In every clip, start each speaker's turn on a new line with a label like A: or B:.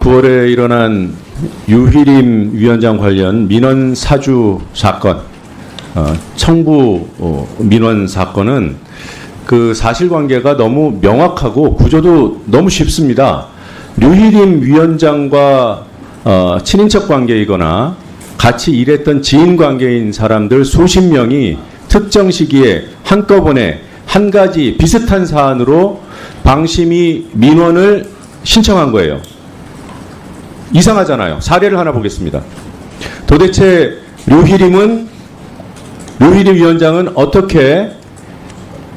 A: 9월에 일어난 유희림 위원장 관련 민원 사주 사건, 청부 민원 사건은 그 사실관계가 너무 명확하고 구조도 너무 쉽습니다. 유희림 위원장과 친인척 관계이거나 같이 일했던 지인 관계인 사람들 수십 명이 특정 시기에 한꺼번에 한 가지 비슷한 사안으로 방심위 민원을 신청한 거예요. 이상하잖아요. 사례를 하나 보겠습니다. 도대체 류희림 위원장은 어떻게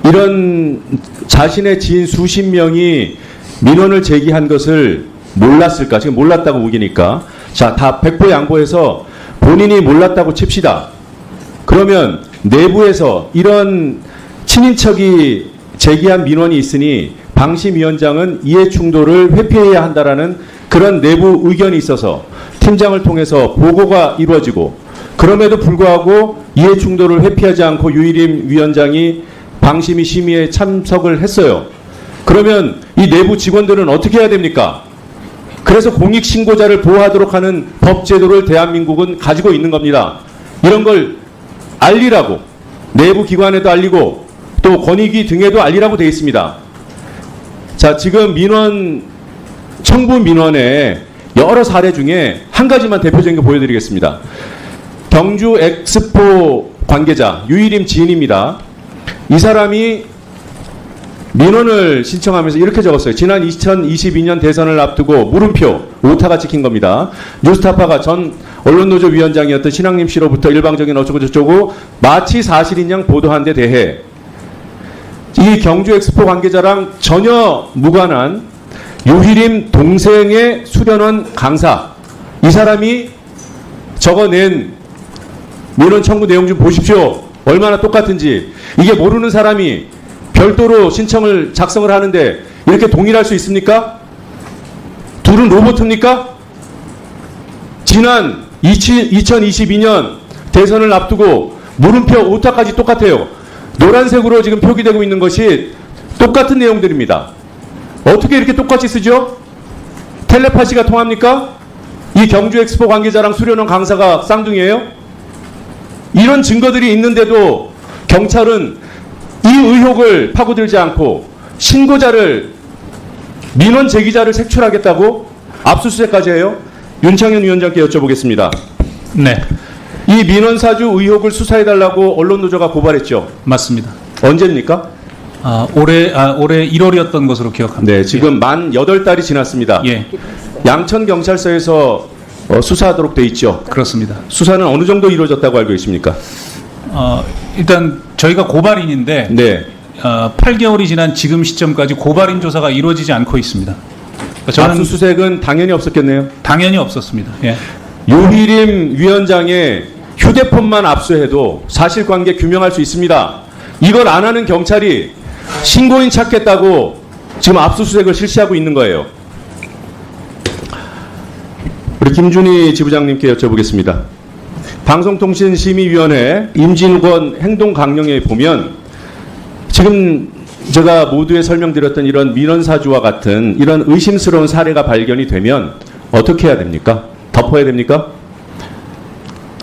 A: 이런 자신의 지인 수십 명이 민원을 제기한 것을 몰랐을까? 지금 몰랐다고 우기니까. 자, 다 백보양보해서 본인이 몰랐다고 칩시다. 그러면 내부에서 이런 친인척이 제기한 민원이 있으니 방심위원장은 이해 충돌을 회피해야 한다라는 그런 내부 의견이 있어서 팀장을 통해서 보고가 이루어지고, 그럼에도 불구하고 이해 충돌을 회피하지 않고 유희림 위원장이 방심위 심의에 참석을 했어요. 그러면 이 내부 직원들은 어떻게 해야 됩니까? 그래서 공익신고자를 보호하도록 하는 법제도를 대한민국은 가지고 있는 겁니다. 이런 걸 알리라고, 내부 기관에도 알리고 또 권익위 등에도 알리라고 되어 있습니다. 자, 지금 청부 민원의 여러 사례 중에 한 가지만 대표적인 거 보여드리겠습니다. 경주 엑스포 관계자 유희림 지인입니다. 이 사람이 민원을 신청하면서 이렇게 적었어요. 지난 2022년 대선을 앞두고 물음표, 오타가 찍힌 겁니다. 뉴스타파가 전 언론노조 위원장이었던 신학림 씨로부터 일방적인 어쩌고저쩌고 마치 사실인 양 보도한 데 대해 이 경주 엑스포 관계자랑 전혀 무관한 유희림 동생의 수련원 강사, 이 사람이 적어낸 민원 청구 내용 좀 보십시오. 얼마나 똑같은지. 이게 모르는 사람이 별도로 신청을 작성을 하는데 이렇게 동일할 수 있습니까? 둘은 로봇입니까? 지난 2022년 대선을 앞두고 물음표 오타까지 똑같아요. 노란색으로 지금 표기되고 있는 것이 똑같은 내용들입니다. 어떻게 이렇게 똑같이 쓰죠? 텔레파시가 통합니까? 이 경주 엑스포 관계자랑 수련원 강사가 쌍둥이에요? 이런 증거들이 있는데도 경찰은 이 의혹을 파고들지 않고 신고자를, 민원 제기자를 색출하겠다고 압수수색까지 해요? 윤창현 위원장께 여쭤보겠습니다.
B: 네,
A: 이 민원 사주 의혹을 수사해달라고 언론노조가 고발했죠?
B: 맞습니다.
A: 언제입니까?
B: 올해 1월이었던 것으로 기억합니다.
A: 네, 지금 만 8달이 지났습니다.
B: 예,
A: 양천경찰서에서 수사하도록 돼 있죠?
B: 그렇습니다.
A: 수사는 어느 정도 이루어졌다고 알고 있습니까?
B: 일단 저희가 고발인인데
A: 네.
B: 8개월이 지난 지금 시점까지 고발인 조사가 이루어지지 않고 있습니다. 그러니까 저는
A: 압수수색은 당연히 없었겠네요.
B: 당연히 없었습니다. 예.
A: 유희림 위원장의 휴대폰만 압수해도 사실관계 규명할 수 있습니다. 이걸 안 하는 경찰이 신고인 찾겠다고 지금 압수수색을 실시하고 있는 거예요. 우리 김준희 지부장님께 여쭤보겠습니다. 방송통신심의위원회 임진권 행동강령에 보면 지금 제가 모두에 설명드렸던 이런 민원사주와 같은 이런 의심스러운 사례가 발견이 되면 어떻게 해야 됩니까? 덮어야 됩니까?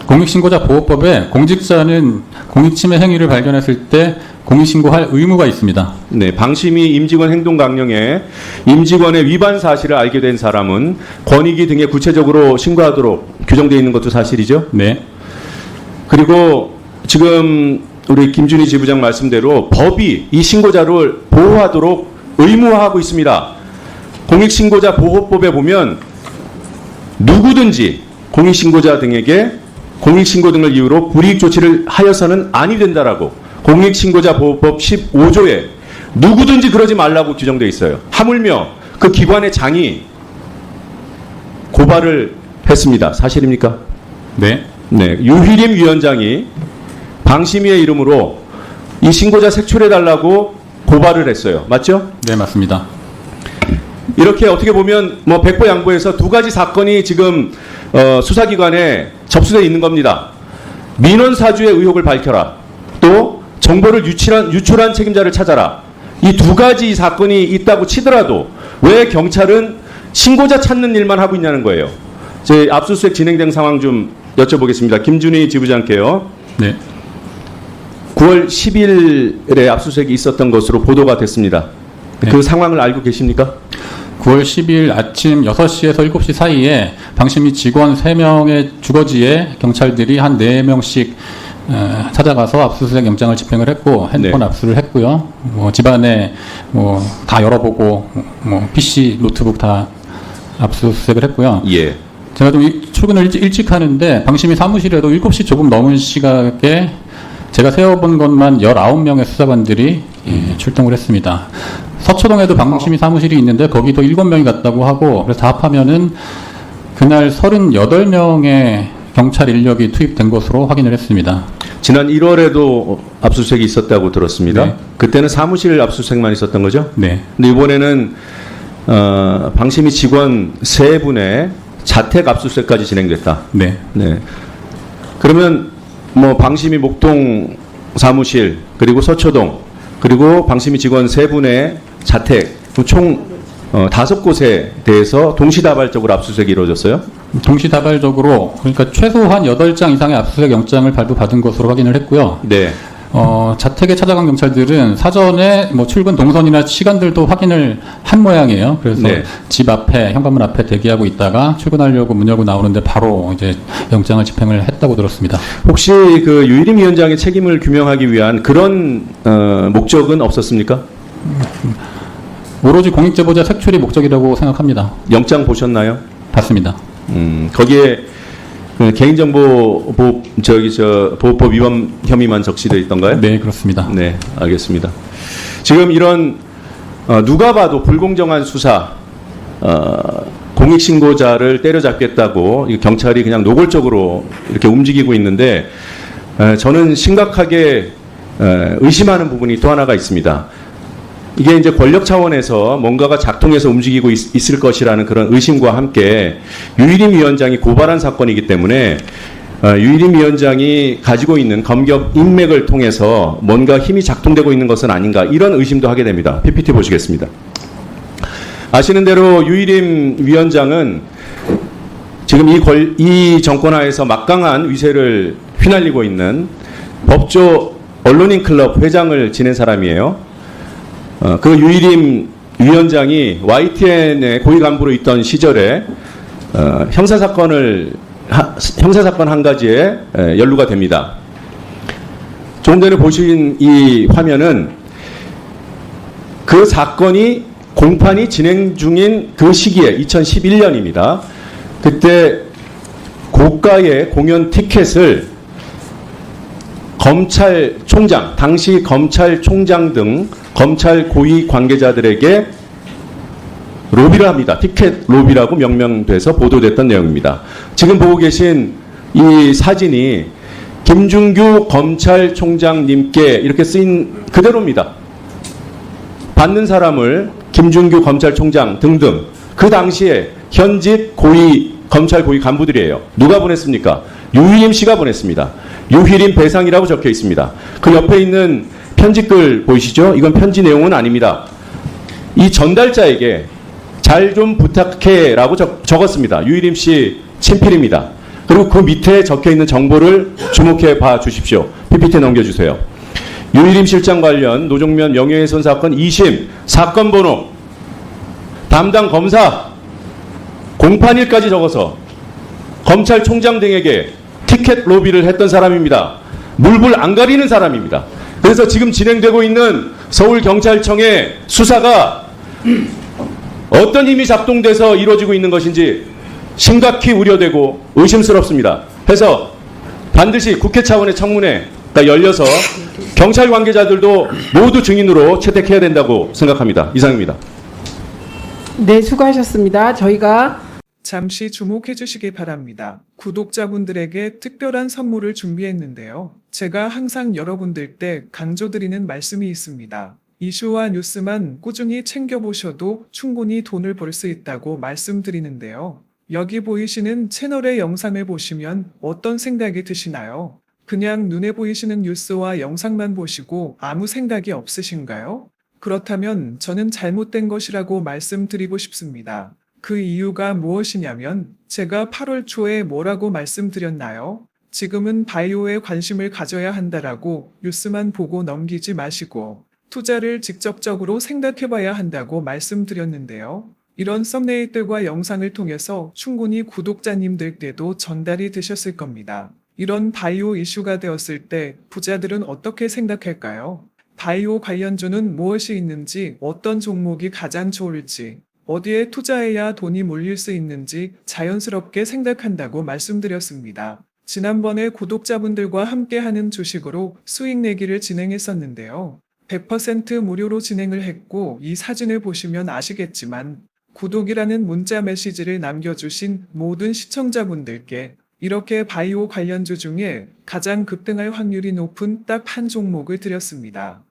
C: 공익신고자 보호법에 공직자는 공익침해 행위를 발견했을 때 공익신고할 의무가 있습니다.
A: 네, 방심위 임직원 행동강령에 임직원의 위반 사실을 알게 된 사람은 권익위 등에 구체적으로 신고하도록 규정되어 있는 것도 사실이죠?
C: 네.
A: 그리고 지금 우리 김준희 지부장 말씀대로 법이 이 신고자를 보호하도록 의무화하고 있습니다. 공익신고자 보호법에 보면 누구든지 공익신고자 등에게 공익신고 등을 이유로 불이익 조치를 하여서는 아니 된다라고 공익신고자 보호법 15조에 누구든지 그러지 말라고 규정되어 있어요. 하물며 그 기관의 장이 고발을 했습니다. 사실입니까?
C: 네.
A: 네, 유희림 위원장이 방심위의 이름으로 이 신고자 색출해달라고 고발을 했어요. 맞죠?
C: 네, 맞습니다.
A: 이렇게 어떻게 보면 뭐 백보양보해서 두 가지 사건이 지금 수사기관에 접수되어 있는 겁니다. 민원 사주의 의혹을 밝혀라. 또 정보를 유출한 책임자를 찾아라. 이 두 가지 사건이 있다고 치더라도 왜 경찰은 신고자 찾는 일만 하고 있냐는 거예요. 제 압수수색 진행된 상황 좀 여쭤보겠습니다. 김준희 지부장께요.
C: 네.
A: 9월 10일에 압수수색이 있었던 것으로 보도가 됐습니다.
C: 네.
A: 그 상황을 알고 계십니까?
C: 9월 10일 아침 6시에서 7시 사이에 방심위 직원 3명의 주거지에 경찰들이 한 4명씩 찾아가서 압수수색 영장을 집행을 했고 핸드폰
A: 네.
C: 압수를 했고요. 뭐 집안에 뭐 다 열어보고 뭐 PC, 노트북 다 압수수색을 했고요.
A: 예.
C: 제가 좀 출근을 일찍 하는데 방심위 사무실에도 7시 조금 넘은 시각에 제가 세워본 것만 19명의 수사관들이 출동을 했습니다. 서초동에도 방심위 사무실이 있는데 거기도 7명이 갔다고 하고 그래서 다 합하면은 그날 38명의 경찰 인력이 투입된 것으로 확인을 했습니다.
A: 지난 1월에도 압수수색이 있었다고 들었습니다.
C: 네.
A: 그때는 사무실 압수수색만 있었던 거죠?
C: 네.
A: 근데 이번에는 방심위 직원 3분의 자택 압수수색까지 진행됐다.
C: 네.
A: 네. 그러면 뭐 방심위 목동 사무실 그리고 서초동 그리고 방심위 직원 3분의 자택 총 5곳에 대해서 동시다발적으로 압수수색이 이루어졌어요?
C: 동시다발적으로 그러니까 최소한 8장 이상의 압수수색 영장을 발부받은 것으로 확인을 했고요.
A: 네.
C: 자택에 찾아간 경찰들은 사전에 뭐 출근 동선이나 시간들도 확인을 한 모양이에요. 그래서
A: 네.
C: 집 앞에 현관문 앞에 대기하고 있다가 출근하려고 문 열고 나오는데 바로 이제 영장을 집행을 했다고 들었습니다.
A: 혹시 그 유일임 위원장의 책임을 규명하기 위한 그런 목적은 없었습니까?
C: 오로지 공익제보자 색출이 목적이라고 생각합니다.
A: 영장 보셨나요?
C: 봤습니다.
A: 거기에 그 보호법 위반 혐의만 적시되어 있던가요?
C: 네, 그렇습니다.
A: 네, 알겠습니다. 지금 이런 누가 봐도 불공정한 수사, 공익신고자를 때려잡겠다고 경찰이 그냥 노골적으로 이렇게 움직이고 있는데 저는 심각하게 의심하는 부분이 또 하나가 있습니다. 이게 이제 권력 차원에서 뭔가가 작동해서 움직이고 있을 것이라는 그런 의심과 함께 유일임 위원장이 고발한 사건이기 때문에 유일임 위원장이 가지고 있는 검경 인맥을 통해서 뭔가 힘이 작동되고 있는 것은 아닌가 이런 의심도 하게 됩니다. PPT 보시겠습니다. 아시는 대로 유일임 위원장은 지금 이 정권 하에서 막강한 위세를 휘날리고 있는 법조 언론인 클럽 회장을 지낸 사람이에요. 그 유일임 위원장이 YTN의 고위 간부로 있던 시절에 형사사건 한 가지에 연루가 됩니다. 조금 전에 보신 이 화면은 그 사건이 공판이 진행 중인 그 시기에 2011년입니다. 그때 고가의 공연 티켓을 검찰총장, 당시 검찰총장 등 검찰 고위 관계자들에게 로비를 합니다. 티켓 로비라고 명명돼서 보도됐던 내용입니다. 지금 보고 계신 이 사진이 김준규 검찰총장님께 이렇게 쓰인 그대로입니다. 받는 사람을 김준규 검찰총장 등등 그 당시에 현직 검찰 고위 간부들이에요. 누가 보냈습니까? 유희림 씨가 보냈습니다. 유희림 배상이라고 적혀 있습니다. 그 옆에 있는 편지글 보이시죠? 이건 편지 내용은 아닙니다. 이 전달자에게 잘 좀 부탁해라고 적었습니다. 유희림 씨 친필입니다. 그리고 그 밑에 적혀 있는 정보를 주목해 봐 주십시오. PPT 넘겨주세요. 유희림 실장 관련 노종면 명예훼손 사건 2심 사건 번호 담당 검사 공판일까지 적어서 검찰총장 등에게 티켓 로비를 했던 사람입니다. 물불 안 가리는 사람입니다. 그래서 지금 진행되고 있는 서울경찰청의 수사가 어떤 힘이 작동돼서 이루어지고 있는 것인지 심각히 우려되고 의심스럽습니다. 해서 반드시 국회 차원의 청문회가 열려서 경찰 관계자들도 모두 증인으로 채택해야 된다고 생각합니다. 이상입니다.
D: 네, 수고하셨습니다. 저희가
E: 잠시 주목해 주시기 바랍니다. 구독자분들에게 특별한 선물을 준비했는데요. 제가 항상 여러분들 때 강조드리는 말씀이 있습니다. 이슈와 뉴스만 꾸준히 챙겨보셔도 충분히 돈을 벌 수 있다고 말씀드리는데요. 여기 보이시는 채널의 영상을 보시면 어떤 생각이 드시나요? 그냥 눈에 보이시는 뉴스와 영상만 보시고 아무 생각이 없으신가요? 그렇다면 저는 잘못된 것이라고 말씀드리고 싶습니다. 그 이유가 무엇이냐면 제가 8월 초에 뭐라고 말씀드렸나요? 지금은 바이오에 관심을 가져야 한다라고 뉴스만 보고 넘기지 마시고 투자를 직접적으로 생각해봐야 한다고 말씀드렸는데요. 이런 썸네일들과 영상을 통해서 충분히 구독자님들께도 전달이 되셨을 겁니다. 이런 바이오 이슈가 되었을 때 부자들은 어떻게 생각할까요? 바이오 관련주는 무엇이 있는지, 어떤 종목이 가장 좋을지, 어디에 투자해야 돈이 몰릴 수 있는지 자연스럽게 생각한다고 말씀드렸습니다. 지난번에 구독자분들과 함께하는 주식으로 수익 내기를 진행했었는데요. 100% 무료로 진행을 했고 이 사진을 보시면 아시겠지만 구독이라는 문자 메시지를 남겨주신 모든 시청자분들께 이렇게 바이오 관련주 중에 가장 급등할 확률이 높은 딱 한 종목을 드렸습니다.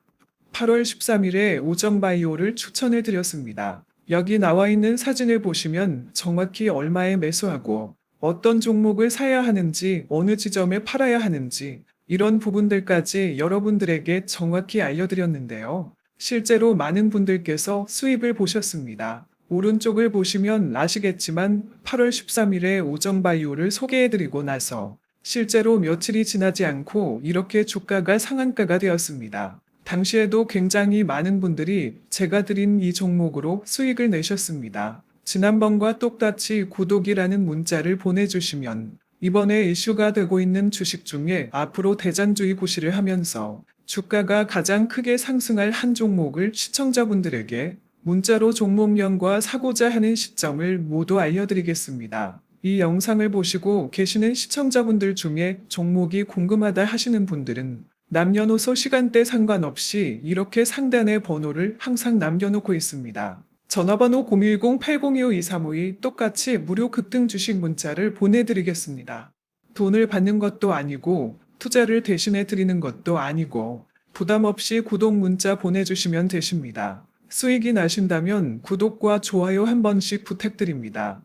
E: 8월 13일에 오정바이오를 추천해 드렸습니다. 여기 나와 있는 사진을 보시면 정확히 얼마에 매수하고 어떤 종목을 사야 하는지, 어느 지점에 팔아야 하는지 이런 부분들까지 여러분들에게 정확히 알려드렸는데요. 실제로 많은 분들께서 수입을 보셨습니다. 오른쪽을 보시면 아시겠지만 8월 13일에 오정바이오를 소개해드리고 나서 실제로 며칠이 지나지 않고 이렇게 주가가 상한가가 되었습니다. 당시에도 굉장히 많은 분들이 제가 드린 이 종목으로 수익을 내셨습니다. 지난번과 똑같이 구독이라는 문자를 보내주시면 이번에 이슈가 되고 있는 주식 중에 앞으로 대장주의 고시를 하면서 주가가 가장 크게 상승할 한 종목을 시청자분들에게 문자로 종목명과 사고자 하는 시점을 모두 알려드리겠습니다. 이 영상을 보시고 계시는 시청자분들 중에 종목이 궁금하다 하시는 분들은 남녀노소 시간대 상관없이 이렇게 상단에 번호를 항상 남겨놓고 있습니다. 전화번호 010-8025-2352 똑같이 무료 급등 주식 문자를 보내드리겠습니다. 돈을 받는 것도 아니고 투자를 대신해 드리는 것도 아니고 부담 없이 구독 문자 보내주시면 되십니다. 수익이 나신다면 구독과 좋아요 한 번씩 부탁드립니다.